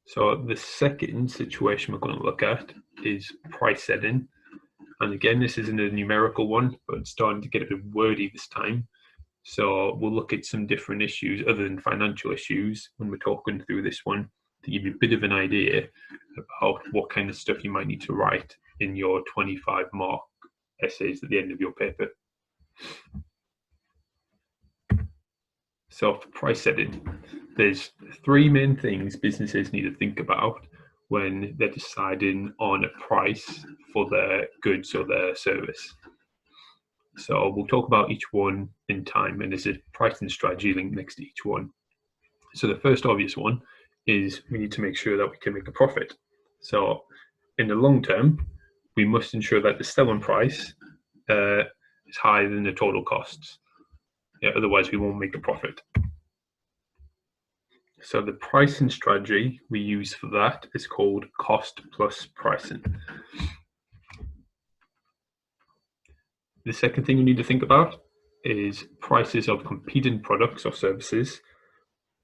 So the second situation we're going to look at is price setting. And again, this isn't a numerical one, but it's starting to get a bit wordy this time. So we'll look at some different issues other than financial issues when we're talking through this one to give you a bit of an idea about what kind of stuff you might need to write in your 25 mark essays at the end of your paper. So for price setting, there's three main things businesses need to think about when they're deciding on a price for their goods or their service. So we'll talk about each one in time, and there's a pricing strategy linked next to each one. So the first obvious one is we need to make sure that we can make a profit. So in the long term, we must ensure that the selling price is higher than the total costs. Yeah, otherwise we won't make a profit. So the pricing strategy we use for that is called cost plus pricing. The second thing you need to think about is prices of competing products or services.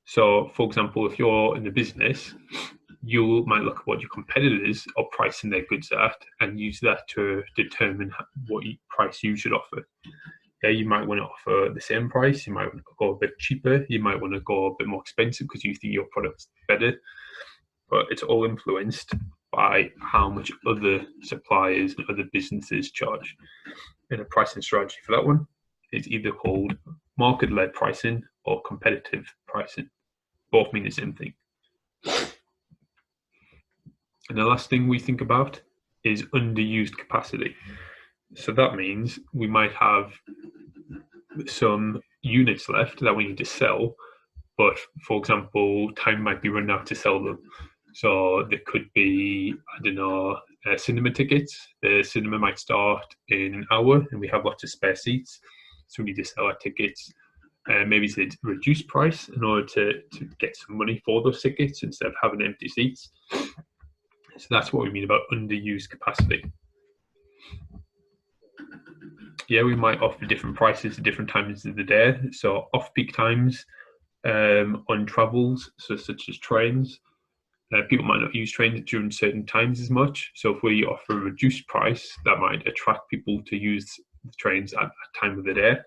So for example, if you're in a business, you might look at what your competitors are pricing their goods at and use that to determine what price you should offer. Yeah, you might want to offer the same price, you might want to go a bit cheaper, you might want to go a bit more expensive because you think your product's better, but it's all influenced by how much other suppliers and other businesses charge. And a pricing strategy for that one is either called market-led pricing or competitive pricing. Both mean the same thing. And the last thing we think about is underused capacity. So that means we might have some units left that we need to sell, but for example, time might be running out to sell them. So there could be, I don't know, cinema tickets. The cinema might start in an hour and we have lots of spare seats. So we need to sell our tickets. Maybe it's a reduced price in order to get some money for those tickets instead of having empty seats. So that's what we mean about underused capacity. Yeah, we might offer different prices at different times of the day. So off-peak times on travels, so such as trains, people might not use trains during certain times as much. So if we offer a reduced price, that might attract people to use the trains at that time of the day.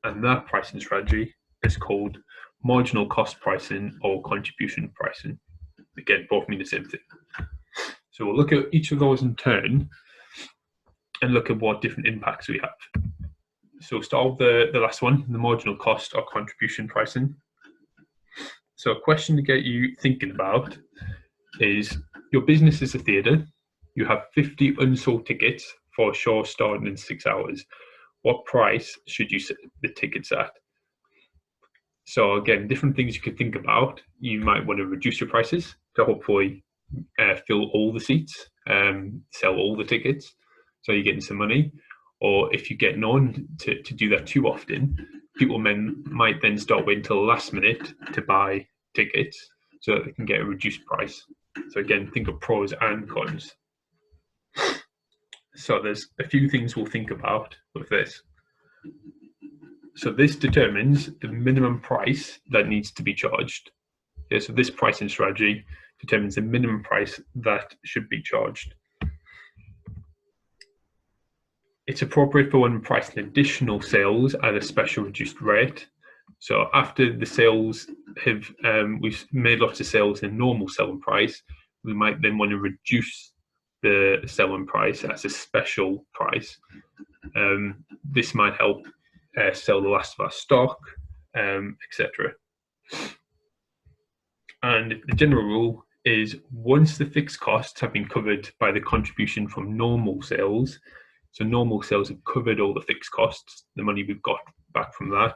And that pricing strategy is called marginal cost pricing or contribution pricing. Again, both mean the same thing. So we'll look at each of those in turn and look at what different impacts we have. So start with the last one, the marginal cost or contribution pricing. So a question to get you thinking about is, your business is a theatre, you have 50 unsold tickets for a show starting in 6 hours. What price should you set the tickets at? So again, different things you could think about. You might want to reduce your prices to hopefully fill all the seats, sell all the tickets, so you're getting some money. Or if you're getting on to do that too often, people might then start waiting till the last minute to buy tickets so that they can get a reduced price. So again, think of pros and cons. So there's a few things we'll think about with this. So this determines the minimum price that needs to be charged. Yeah, so this pricing strategy determines the minimum price that should be charged. It's appropriate for when pricing additional sales at a special reduced rate. So after the sales have, we've made lots of sales in normal selling price, we might then want to reduce the selling price as a special price. This might help sell the last of our stock, etc. And the general rule is, once the fixed costs have been covered by the contribution from normal sales, so normal sales have covered all the fixed costs, the money we've got back from that,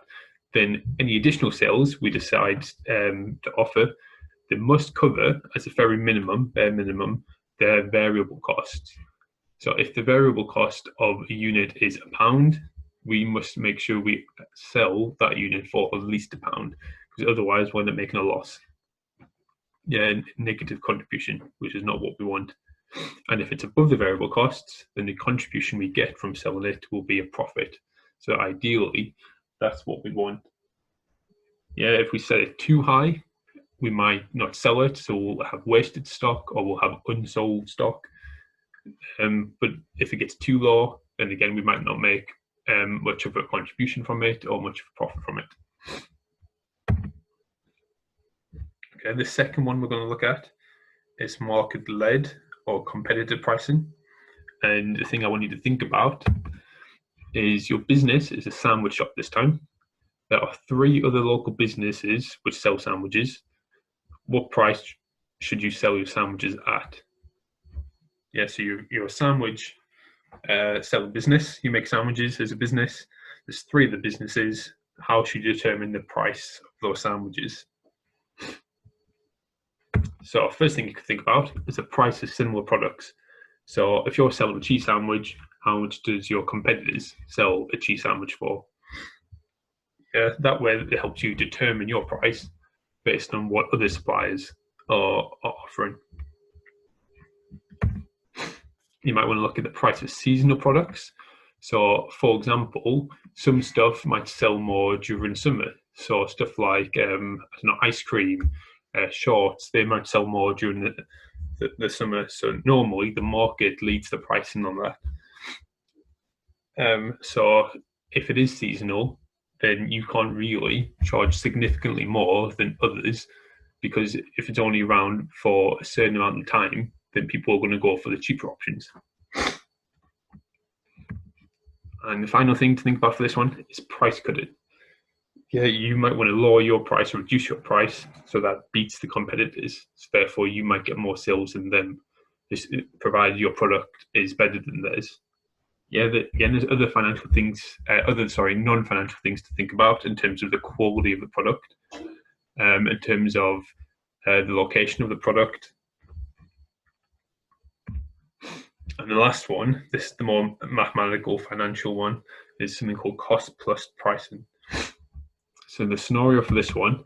then any additional sales we decide to offer, they must cover, as a very minimum, bare minimum, their variable costs. So if the variable cost of a unit is £1, we must make sure we sell that unit for at least £1, because otherwise we're not making a loss. Yeah, negative contribution, which is not what we want. And if it's above the variable costs, then the contribution we get from selling it will be a profit. So ideally, that's what we want. Yeah, if we set it too high, we might not sell it, so we'll have wasted stock or we'll have unsold stock. But if it gets too low, then again, we might not make much of a contribution from it or much of a profit from it. Okay, the second one we're going to look at is market-led or competitive pricing. And the thing I want you to think about is your business is a sandwich shop this time. There are 3 other local businesses which sell sandwiches. What price should you sell your sandwiches at? Yeah, so you're a sandwich selling business. You make sandwiches as a business. There's 3 other businesses. How should you determine the price of those sandwiches? So first thing you can think about is the price of similar products. So if you're selling a cheese sandwich, how much does your competitors sell a cheese sandwich for? Yeah, that way it helps you determine your price based on what other suppliers are offering. You might want to look at the price of seasonal products. So, for example, some stuff might sell more during summer. So stuff like ice cream, shorts, they might sell more during the summer. So normally the market leads the pricing on that. So if it is seasonal, then you can't really charge significantly more than others, because if it's only around for a certain amount of time, then people are going to go for the cheaper options. And the final thing to think about for this one is price cutting. Yeah, you might want to lower your price or reduce your price so that beats the competitors. So therefore, you might get more sales than them, provided your product is better than theirs. Yeah, again, there's other financial things, non-financial things to think about in terms of the quality of the product, in terms of the location of the product. And the last one, this is the more mathematical financial one, is something called cost plus pricing. So the scenario for this one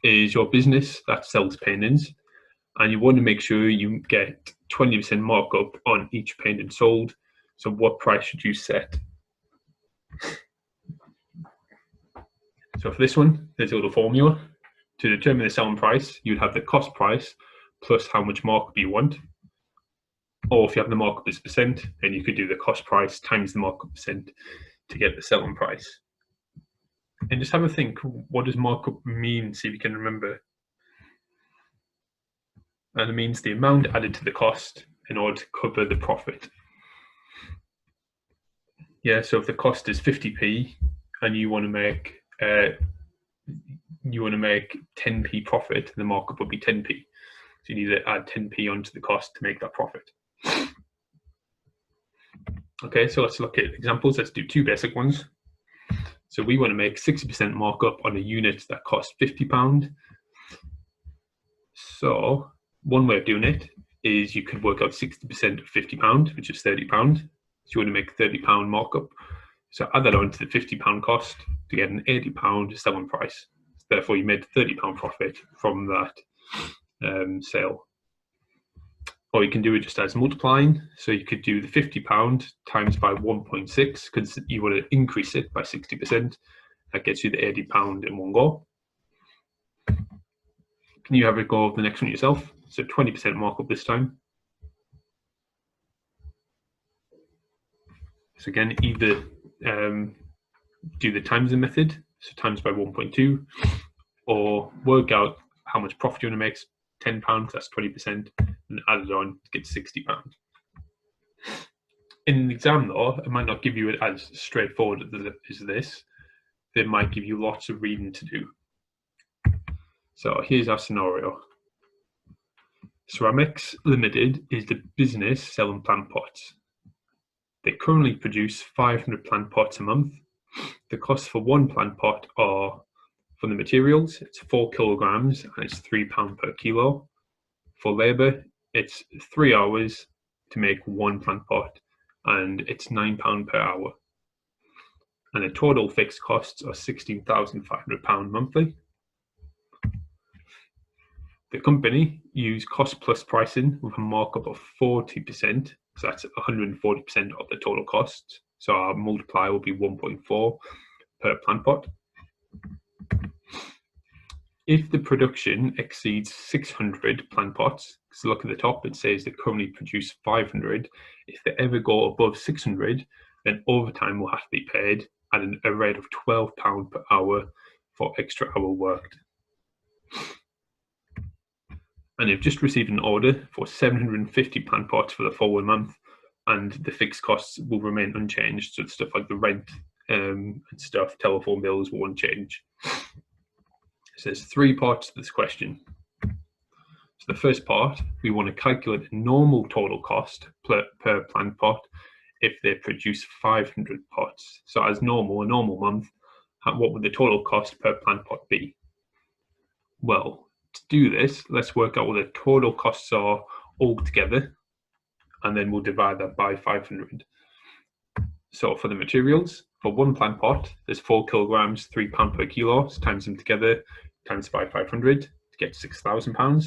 is your business that sells paintings, and you want to make sure you get 20% markup on each painting sold. So what price should you set? So for this one, there's a little formula. To determine the selling price, you'd have the cost price plus how much markup you want. Or if you have the markup as percent, then you could do the cost price times the markup percent to get the selling price. And just have a think, what does markup mean? See if you can remember. And it means the amount added to the cost in order to cover the profit. Yeah, so if the cost is 50p and you want to make 10p profit, the markup would be 10p. So you need to add 10p onto the cost to make that profit. Okay, so let's look at examples. Let's do 2 basic ones. So we want to make 60% markup on a unit that costs £50. So one way of doing it is you could work out 60% of £50, which is £30. So you want to make £30 markup. So add that on to the £50 cost to get an £80 selling price. Therefore, you made £30 profit from that sale. Or you can do it just as multiplying. So you could do the £50 times by 1.6 because you want to increase it by 60%. That gets you the £80 in one go. Can you have a go of the next one yourself? So 20% markup this time. So again, either do the timesing method, so times by 1.2, or work out how much profit you want to make, £10, that's 20%, and add it on to get £60. In an exam though, it might not give you it as straightforward as this. They might give you lots of reading to do. So here's our scenario. Ceramics Limited is the business selling plant pots. They currently produce 500 plant pots a month. The cost for one plant pot are, for the materials, it's 4 kilograms and it's £3 per kilo. For labour, it's 3 hours to make one plant pot and it's £9 per hour. And the total fixed costs are £16,500 monthly. The company use cost plus pricing with a markup of 40%, so that's 140% of the total costs. So our multiplier will be 1.4 per plant pot. If the production exceeds 600 plant pots, because look at the top, it says they currently produce 500. If they ever go above 600, then overtime will have to be paid at a rate of £12 per hour for extra hour worked. And you've just received an order for 750 plant pots for the forward month, and the fixed costs will remain unchanged. So stuff like the rent and stuff, telephone bills won't change. So there's 3 parts to this question. So the first part, we want to calculate the normal total cost per plant pot if they produce 500 pots. So as normal, a normal month, what would the total cost per plant pot be? Well, to do this, let's work out what the total costs are all together, and then we'll divide that by 500. So for the materials, for 1 plant pot, there's 4 kilograms, £3 per kilo, so times them together, times by 500 to get £6,000.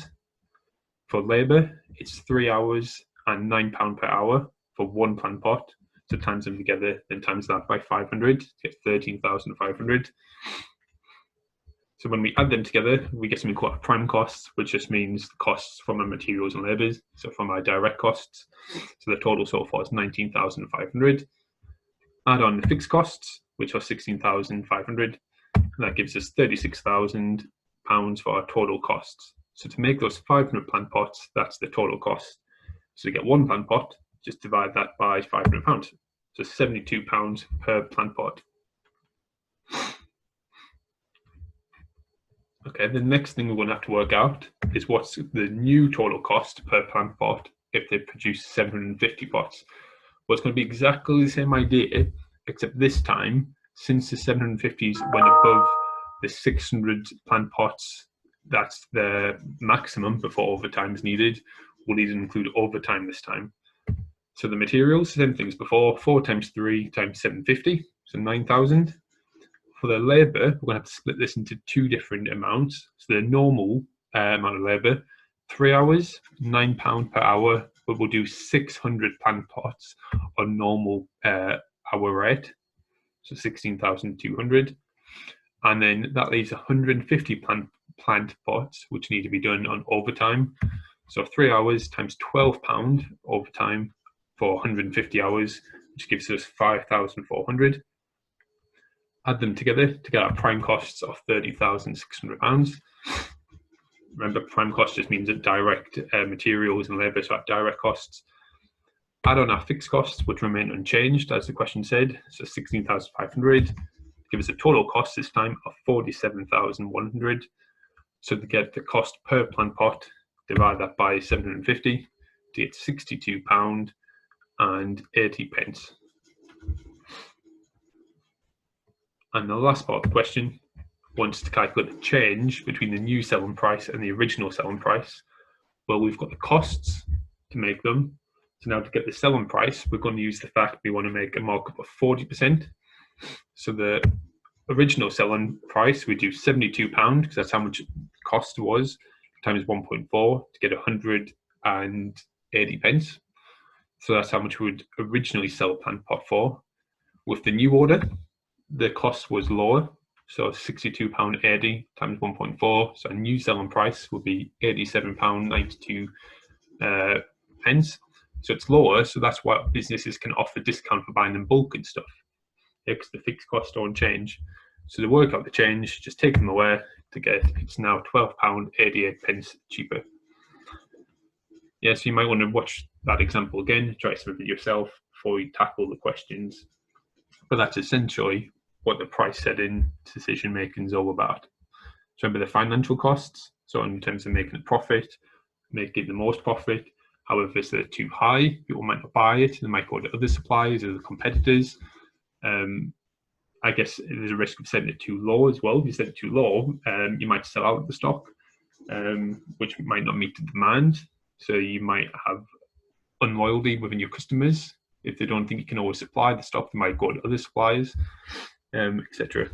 For labour, it's 3 hours and £9 per hour for 1 plant pot, so times them together, then times that by 500 to get 13,500. So when we add them together, we get something called prime costs, which just means the costs from our materials and labours, so from our direct costs. So the total so far is 19,500. Add on the fixed costs, which are 16,500, and that gives us £36,000 for our total costs. So to make those 500 plant pots, that's the total cost. So to get 1 plant pot, just divide that by £500. So £72 per plant pot. Okay, the next thing we're going to have to work out is what's the new total cost per plant pot if they produce 750 pots. Well, it's going to be exactly the same idea, except this time, since the 750s went above the 600 plant pots, that's the maximum before overtime is needed. We'll need to include overtime this time. So the materials, same things before, 4 times 3 times 750, so 9,000. For the labour, we're going to have to split this into 2 different amounts. So the normal amount of labour, 3 hours, £9 per hour, but we'll do 600 plant pots on normal hour rate, so 16,200. And then that leaves 150 plant pots, which need to be done on overtime. So 3 hours times £12 overtime for 150 hours, which gives us 5,400. Add them together to get our prime costs of £30,600. Remember, prime cost just means that direct materials and labour, so our direct costs. Add on our fixed costs, which remain unchanged, as the question said, so 16,500. Give us a total cost this time of 47,100. So to get the cost per plant pot, divide that by 750 to get £62 and 80 pence. And the last part of the question wants to calculate the change between the new selling price and the original selling price. Well, we've got the costs to make them. So now to get the selling price, we're going to use the fact we want to make a markup of 40%. So the original selling price, we do £72 because that's how much the cost was, times 1.4 to get 180 pence. So that's how much we would originally sell a plant pot for. With the new order, the cost was lower, so £62.80 times 1.4. So a new selling price would be £87.92 pence. So it's lower, so that's why businesses can offer discount for buying in bulk and stuff, because the fixed costs don't change. So to work out the change, just take them away to get it's now £12.88 cheaper. Yes, you might want to watch that example again, try some of it yourself before you tackle the questions. But that's essentially what the price setting decision making is all about. So remember the financial costs, so in terms of making a profit, making the most profit. However, if they're too high, people might not buy it, they might go to other suppliers or the competitors. I guess there's a risk of setting it too low as well. If you set it too low, you might sell out the stock, which might not meet the demand. So you might have unloyalty within your customers. If they don't think you can always supply the stock, they might go to other suppliers, etc.